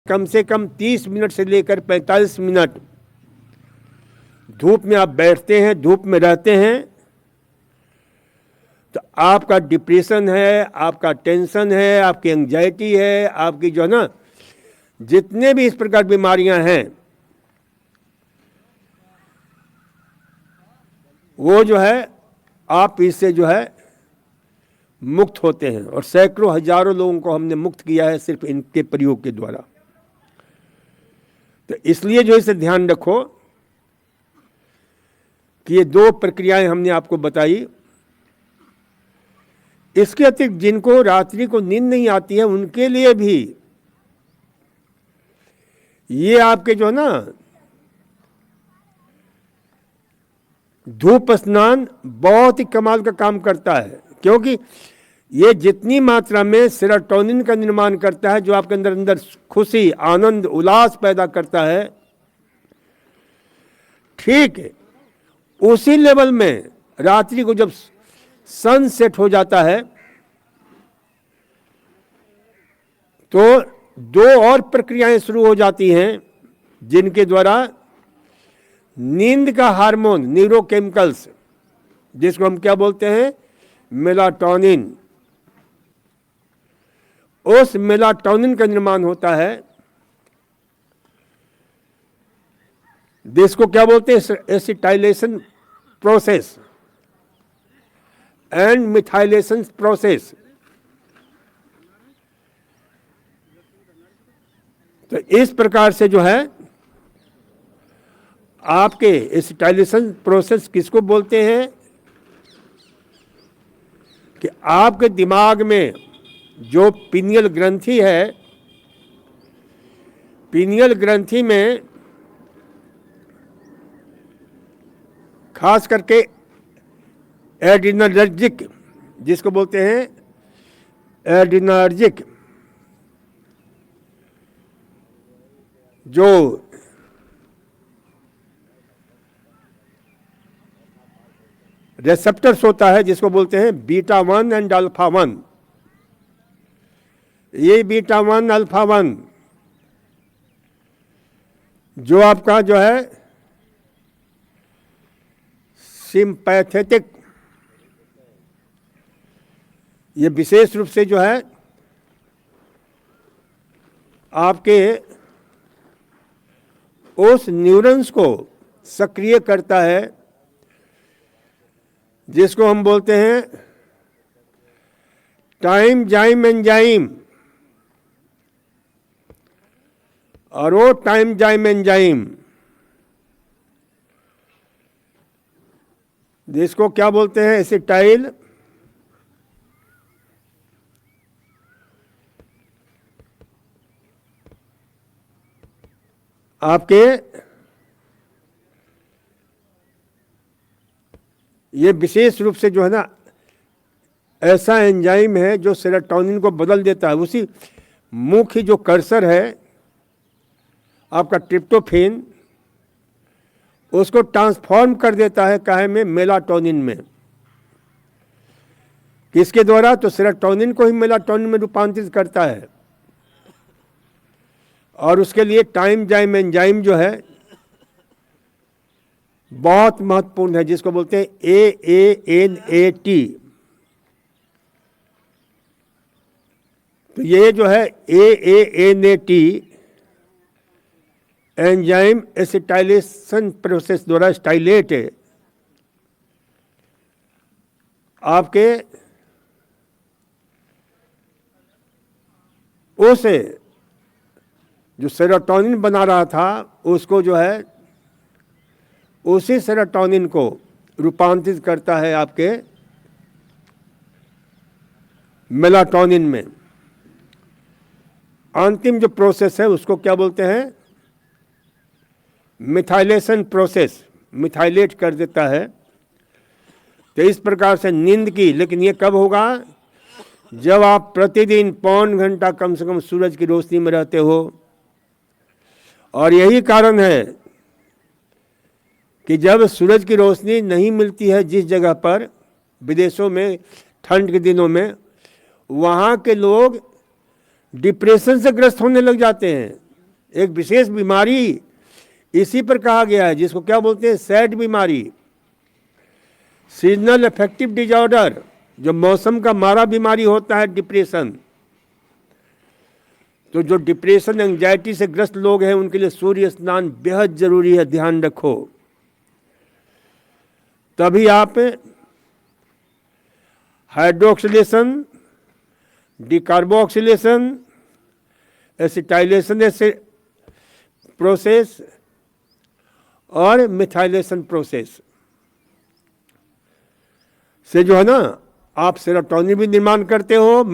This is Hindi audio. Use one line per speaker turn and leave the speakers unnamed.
कम से कम 30 मिनट से लेकर 45 मिनट धूप में आप बैठते हैं, धूप में रहते हैं, तो आपका डिप्रेशन है, आपका टेंशन है, आपकी एंजाइटी है, आपकी जो है ना जितने भी इस प्रकार बीमारियां हैं वो जो है आप इससे जो है मुक्त होते हैं। और सैकड़ों हजारों लोगों को हमने मुक्त किया है सिर्फ इनके प्रयोग के द्वारा। तो इसलिए जो इसे ध्यान रखो कि ये 2 प्रक्रियाएं हमने आपको बताई। इसके अतिरिक्त जिनको रात्रि को नींद नहीं आती है उनके लिए भी ये आपके जो है ना धूप स्नान बहुत ही कमाल का काम करता है, क्योंकि ये जितनी मात्रा में सेरोटोनिन का निर्माण करता है जो आपके अंदर खुशी, आनंद, उल्लास पैदा करता है, ठीक है उसी लेवल में रात्रि को जब सन सेट हो जाता है तो 2 और प्रक्रियाएं शुरू हो जाती हैं जिनके द्वारा नींद का हार्मोन, न्यूरोकेमिकल्स, जिसको हम क्या बोलते हैं मेलाटोनिन, उस मेलाटोनिन का निर्माण होता है, जिसको क्या बोलते हैं acetylation process and methylation process. तो इस प्रकार से जो है आपके एसिटाइलेशन प्रोसेस किसको बोलते हैं कि आपके दिमाग में जो पीनियल ग्रंथि है, पीनियल ग्रंथि में खास करके एड्रिनर्जिक, जिसको बोलते हैं एड्रिनर्जिक, जो रिसेप्टर्स होता है जिसको बोलते हैं बीटा 1 एंड अल्फा 1। ये बीटा 1 अल्फा 1 जो आपका जो है सिंपैथेटिक, ये विशेष रूप से जो है आपके उस न्यूरॉन्स को सक्रिय करता है जिसको हम बोलते हैं टाइम जाइम एंजाइम। और वो टाइम जाइम एंजाइम जिसको क्या बोलते हैं एसिटाइल आपके ये विशेष रूप से जो है ना ऐसा एंजाइम है जो सेरोटोनिन को बदल देता है। उसी मुख्य जो कर्सर है आपका ट्रिप्टोफेन, उसको ट्रांसफॉर्म कर देता है काहे में मेलाटोनिन में। किसके द्वारा? तो सेरोटोनिन को ही मेलाटोनिन में रूपांतरित करता है। और उसके लिए टाइम जाइम एंजाइम जो है बहुत महत्वपूर्ण है, जिसको बोलते हैं AANAT। तो ये जो है AANAT एंजाइम एसिटाइलेशन प्रोसेस द्वारा स्टाइलेट है आपके उस जो सेरोटोनिन बना रहा था उसको जो है उसी सेरोटोनिन को रूपांतरित करता है आपके मेलाटोनिन में। अंतिम जो प्रोसेस है उसको क्या बोलते हैं मिथाइलेशन प्रोसेस, मिथाइलेट कर देता है। तो इस प्रकार से नींद की, लेकिन ये कब होगा? जब आप प्रतिदिन पौन घंटा कम से कम सूरज की रोशनी में रहते हो। और यही कारण है कि जब सूरज की रोशनी नहीं मिलती है जिस जगह पर, विदेशों में ठंड के दिनों में, वहाँ के लोग डिप्रेशन से ग्रस्त होने लग जाते हैं। एक विशेष बीमारी इसी पर कहा गया है, जिसको क्या बोलते हैं, सैड बीमारी, सीजनल अफेक्टिव डिजॉर्डर, जो मौसम का मारा बीमारी होता है, डिप्रेशन। तो जो डिप्रेशन एंजाइटी से ग्रस्त लोग हैं उनके लिए सूर्य स्नान बेहद जरूरी है, ध्यान रखो। तभी आप हाइड्रोक्सिलेशन, डिकार्बोक्सिलेशन, एसिटाइलेशन प्रोसेस और मिथाइलेशन प्रोसेस से जो है ना, आप सेरोटोनिन भी निर्माण करते हो,